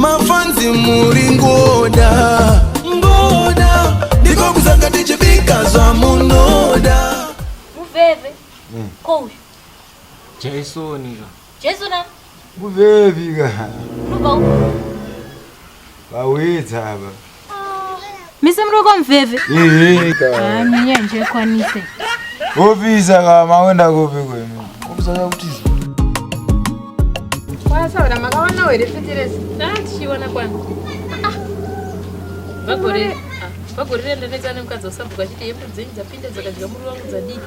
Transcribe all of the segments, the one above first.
mafanzi muringoda ngoda ndiko kusanga tichibika za munoda Muvhevhi kou Jason na Muvhevhi ka Ruba Bawetha aba Mise mruko Muvhevhi ka Minya nje kwanise Ofisa ka mawenda kupi kwenu Ofisa ka kutiza Kwa sababu makawana wele fitiresi Tichiwana kwani Bagore ndinezana mukadzi wasambuka chiti yembo dzenyu dzapinda dzakadya muri wangu dzadii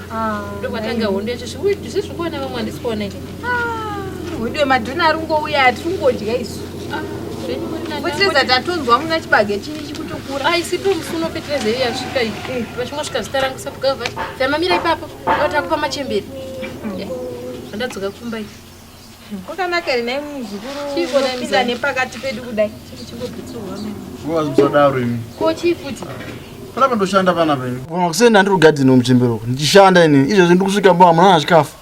ndokwatanga hondo yacho zvisi kuona vamwe handisikuona ine hondo yemadhona arungouya atingodya isu kutiza tatonzwa muna chibage chini chikutokura aisipo musuno petereze iyo yasvika iyi vachimwa svika zita rangu sabuka vati tamamira ipapo vatakupa machemberi andadzoka kumba iyi kwakanaka iri nai muzukuru pinda nepakati pedu kudai chingobhutsurwa Wazibsadaro imi ko chifuti Panapa ndoshanda panapa imi kusenda ndiri kugadhini muchembero ndichishanda ini izvo ndikusvika mbo amuna chikafu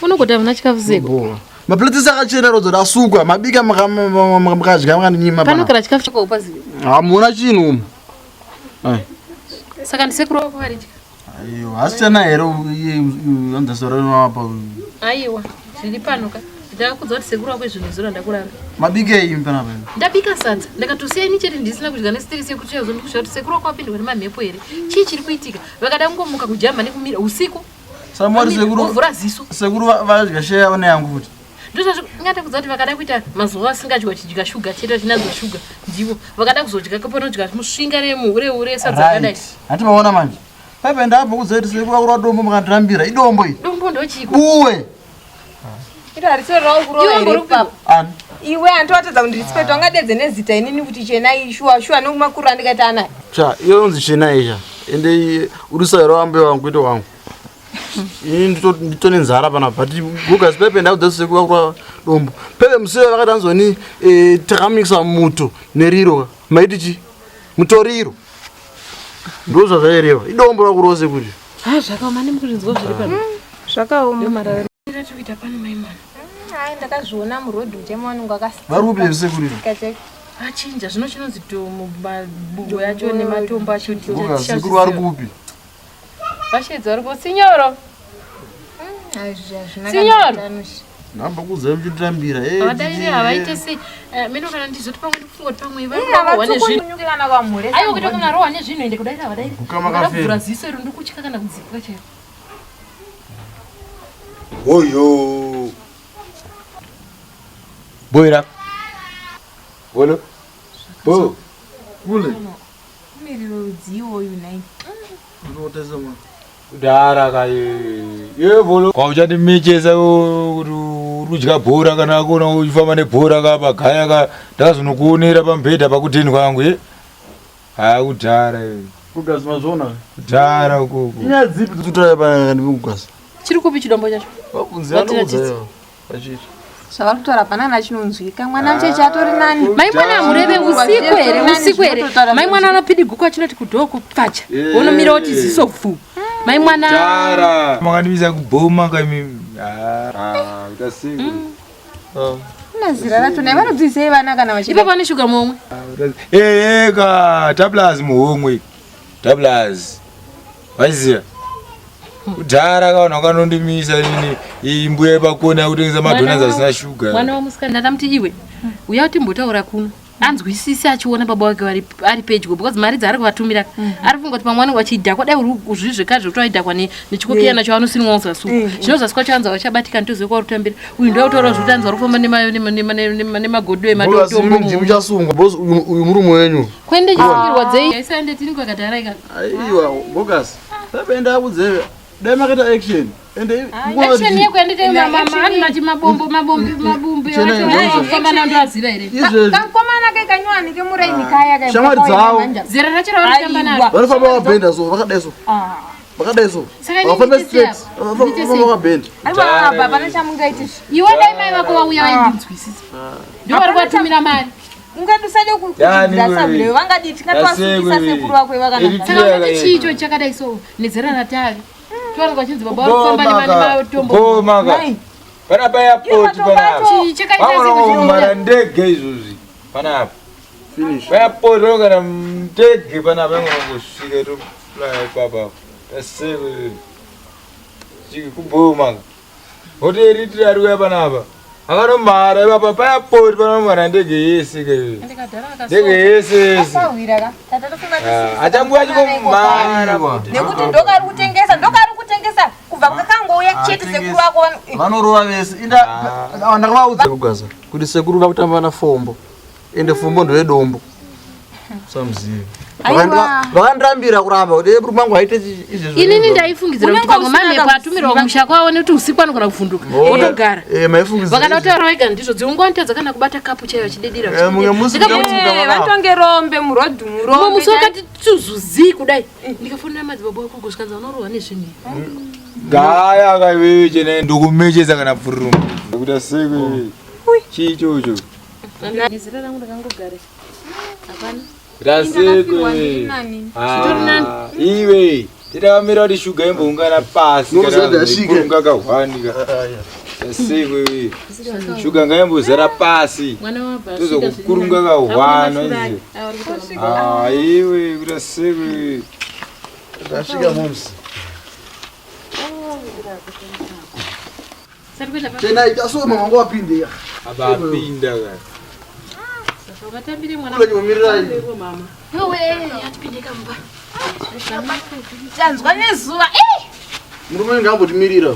unogota amuna chikafu zeko mapleti sakachena rodzo rasukwa mabika makadya makaninyima panogara chikafu chakaupazive hamuna chinhu saka ndisekuru wako varidya aiwa hasichana here anzasorapa aiwa zviri panoka ndakudza kuti sekuru wako izvinhu izvora ndakurara mabikei panapa ndabika sadza ndakatosiya ini chete ndisina kudya nesitiri sekuti chazondikusha kuti sekuru wako wapindwa nemamhepo here chii chiri kuitika vakada kungomuka kujamba nekumira usiku samari sekuru ziso sekuru vadya sheya ona yangu kuti ndozvazvingada kudza kuti vakada kuita mazuva asingadya chidya shuga chete chinadzo shuga ndivo vakada kuzodya kapanodya musvinga resadza kadai hati maona manje paipa ndabva kuziva kuti sekuru wakura dombo makandirambira idombo iyi dombo ndochiko uwe iro harisorerawo kurova ani iwe antovatadza kuti ndisipeto angadedze nezita inini kuti chenai shuwa nokumakuru andikati anayo cha iyo unzi chenai cha ende urusairo wambe wangu kuito wangu ini nditone nzara panapa but gugas pepe ndaudza sekuru wakura dombo pepe musiwe vakati anzoni takamikisa muto neriro maiti chi mutoriro ndozvazvaireva idombo rakurose kuti zvakaoma nemukurinzwa zviri pano zvakaoma tikuita pano maimana hai ndakazviona murodhi utemanungu varupi zvesekuru achinja zvino chinonzi mabubo yacho nematombo acho sekuru vari kupi vashedza vari kusinyoro namba kuziva muchitirambira vadairi havaite sei meno kana ndizoti pamwe ndikufunga kuti pamwe aiwa kuita kana rohwa nezvinhu ende kudaira havadairi vakavhura ziso iro ndikutya kana kudzipwa chaivo oyo boira olo bo kule miriro rudziwo uyu nai unotesema Dara kaye yevolo kwauchati micheza rudya bhora kana kuona uchifamba nebhora kapa gaya ka ndakazonokuonera pambedha pakuteni kwangu kudhara kugazi mazvona kudhara ukoko inyadzipi dzutaya pandimukugasa chiri kupi chidombo chacho wabvunziranoudzayo pachiti zvavari kutora panana chinonzwika mwana mucheche atori nani mai mwana amureve usiku here mai mwana anopidi guku achinoti kudhoko pacha unomira kuti ziso bvu mai mwana dara makandivisa kubhoma kaimi nazira racho nai vanodzidzisei vana kana vachii ipapo ane shuga momwe eka tablas muhomwe tablas vaiziva kudhara kaona kanondimisa ini imbuya pakona kutengesa madhonasi asina shuga mwana wamusikana ndatamti iwe uya kuti mbotaura kuno anzwisisi achiona baba wake ari pedyo because mari dzaari kuvatumira ari funga kuti pamwana wachidhakwa dai uzvi zvekare zvekuti waidhakwa nechikopiya nacho anosinwa uzasuku zvino zasika chanza wachabatika ntozive kwarutambira uyu ndo autaura zvokuti anza uri kufamba nemagodo ematombomuchasungwa bos uyu murume wenyu kwende chisungirwa dzei aisaende tini kwakataraika aiwa bogas tapenda akudzeve dai makaita action ende action yeko andite mama anati mabombo famba nando aziva here kamkomana ke kanywani ke muraini kaya kai shamwari dzawo zera racho ravatamba naro vanofamba vabhenda so vakadaiso vakadaiso vafamba straight vafamba vakabhenda aiwa baba nechamungaiti iwe dai mai vako vauya vaindinzwisisa ndo vari kuvatumira mari ungadusade kukudzira sabule vangadi tingatwasisa sekuru wako vakanaka chicho chakadai so nezera ratari twaringa chinzi baba vari kufamba nematombo Panapa airport panapa. Mara ndege izvozvi. Panapa. Finish. Airport rokana ndege panapa ngosvika to fly papa. Taseve. Chiki kuboma. Hoteli tiri kuya panapa. Akanomara papa paairport panomara ndege yese ke. Ndege yese. Asawira ka. Achanguya chikomara. Nekuti ndokari kutengesa kubva kwakangouya chete sekuru wako vanorova vese ndakavaudza kugaza kuti sekuru vakutamba na fombo ende fombo ndoyedombo samuzivi vakandirambira kuramba kuti rumangu haite izvezvo inini ndaifungidzira kuti pamwe mamepo atumirwa kumusha kwavo nekuti usiku anogona kuvhunduka otogara vakada kutaura wega ndizvo dziungonitedza kana kubata kapu chaiyo chidedira vatonge rombe murodhi mumwe musi wakati tuzuzii kudai ndikafonera madzibaba wako kusvikanza unorohwa nezvinhu ngaya akaiwewe chene ndokumecheza kana pfururuma nekuti asekwe chiichocho zira rangu ndakangogare hapana rasekwe iwe titakamira kuti shuga imboungana pasi kurunga kahwanika asekwe shuga ngaimbozara pasi tozokukurunga kahwana iwe kuti asekwe tasvika momsi tenaita so mama wangu wapinde abapinda ka wakatambire mwana mama wewe atipindika mba chanzwa nezuva murume ngambotimirira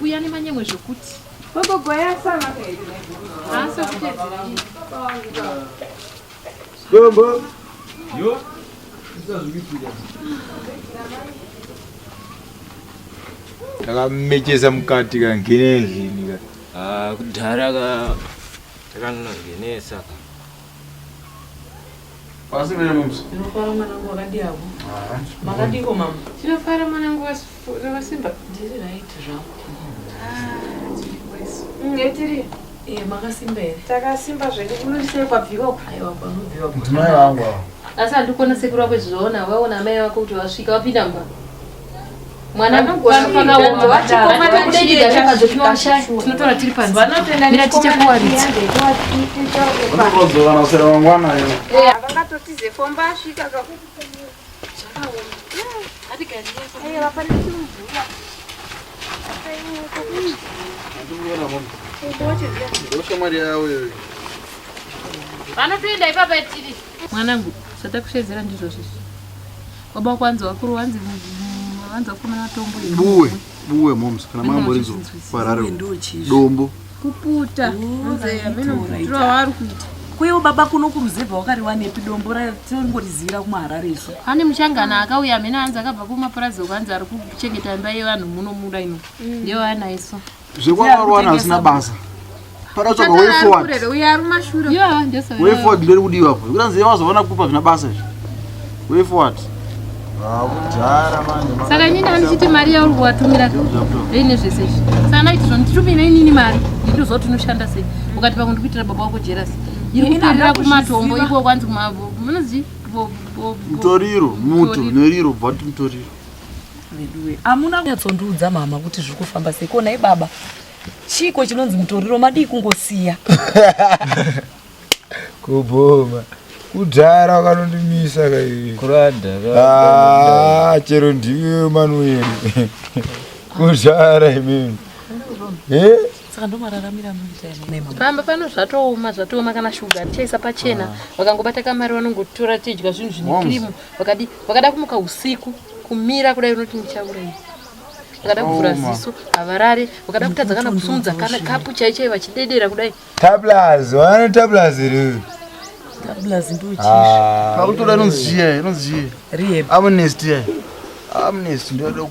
uya nemanyemwe zvokuti gogogoya sana bombo yo takamechesa mukati kangenezvini kudhara takanongenesa Tinofara mwanangu wakadiavo. Makadiko mama. tinofara mwanangu wakasimba Ndiri raiti zvangu. Ngetiri Makasimba here. takasimba zvedu kunodisekwa bviko Aiwa panobviwa mai vangu asi handikona sekuru wako zvizoona waona mai wako kuti wasvika wapinda mba mwana tinotora tiri panzira tichakuwaridza vanokuzovana kusera mangwana iyo akangatotize fomba asvika oshamwari yavo iyo vanotoenda ipapa tiri mwanangu zvatakushedzera ndizvo zvezvi baba kwanza wakuru wanzi wakomana tombo buwe moms kana mamborinzo parare dombo kuputa nzeyaminomutura waari kuita kuyewo baba kuno kuruzevha wakariwa nepi dombo ratongorizira kumahararezvo ane mushangana akauya amene anzi akabva kumapurazi kwanzi ari kuchengeta imba yevanhu muno muda ino ndiyo anaiso zvekwakarwana asina basa paratsvaga uya ari mumashure way forward ndiri kudiwa po kutanzi yavazoona kupa zvina basa izvi way forward saka inini andichiti mari yauri kuvatumira reine zvese izvi saka naiti zvo nditumina inini mari ndindoziva tinoshanda sei ukati pamwe ndikuitira baba wako jerasi iri kuperera kumatombo iko kwanzi munozi mutoriro muto neriro bva kuti mutoriro veduwe amuna kunyatsondiudza mama kuti zviri kufamba sei konai baba chiko chinonzi mutoriro madii kungosiya kubhoma kudhara wakanondimisa kai chero ndiwe manueri kudhara imini saka ndomararamira muita pamba pano zvatooma kana shuga tichaisa pachena vakangobata kamari vanongotora tidya zvinhu zvine kirimu vakada kumuka usiku kumira kudai unoti muchaurei vakada kuvhura ziso havarare vakada kutadza kana kusumudza kana kapu chaichai vachidedera kudai tablas wana tablas iri tablazi ndochizvo pakutoda inonzi rehab amnesty amnesty ndoda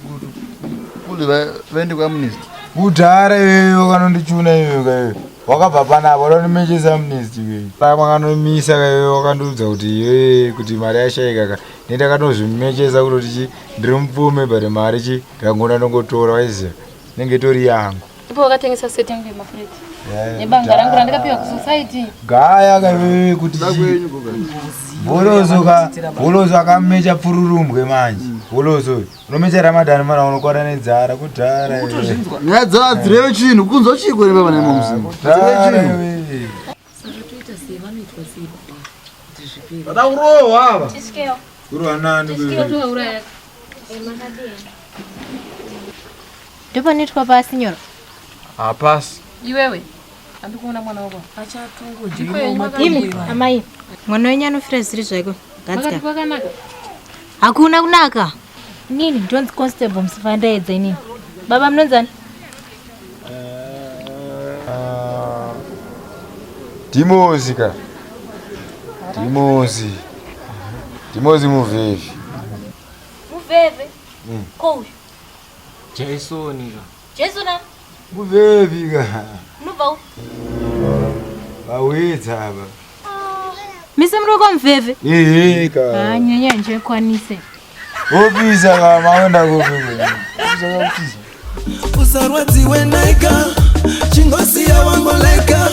kuti vaende kuamnesty kudhara iwewe wakanondichuna iwewe kaiwe wakabva panapa wakanondimechesa amnesty iwewe wakanomisa kaiwe wakandiudza kuti iwe kuti mari yashaika ka nendakatozvimechesa kutoti ndiri mupfume but mari ndikangona nongotora waiziva nenge tori yangu ipo wakatengesa seti yangu yemafureti nebanga rangu randikapiwa kusociety gaya kawe kuti bolozo akamecha pfururumbwe manje bolozo unomecha ramadhani mana unokwara nedzara kudhara nyadzara dzireve chinhu kunzwa chiko ne baba nemomuzimu vada kurohwa ava kurwa nani ndopanoitwa pasi nyoro hapasi iwewe andikuona mwana wako imi amai mwana wenyu anofira zviri zvaiko makati kwakanaka hakuna kunaka nini ndonzi constable musifandaedza inini baba munonzani Timozi ka Timozi Muvhevhi kou Jason na Muvhevhi ka nubva bawedza aba mise muri kwa Muvhevhi ka nyanya nje kwanise opisa ka maenda kopeka usarwadziwe naika chingosi ya wangoleka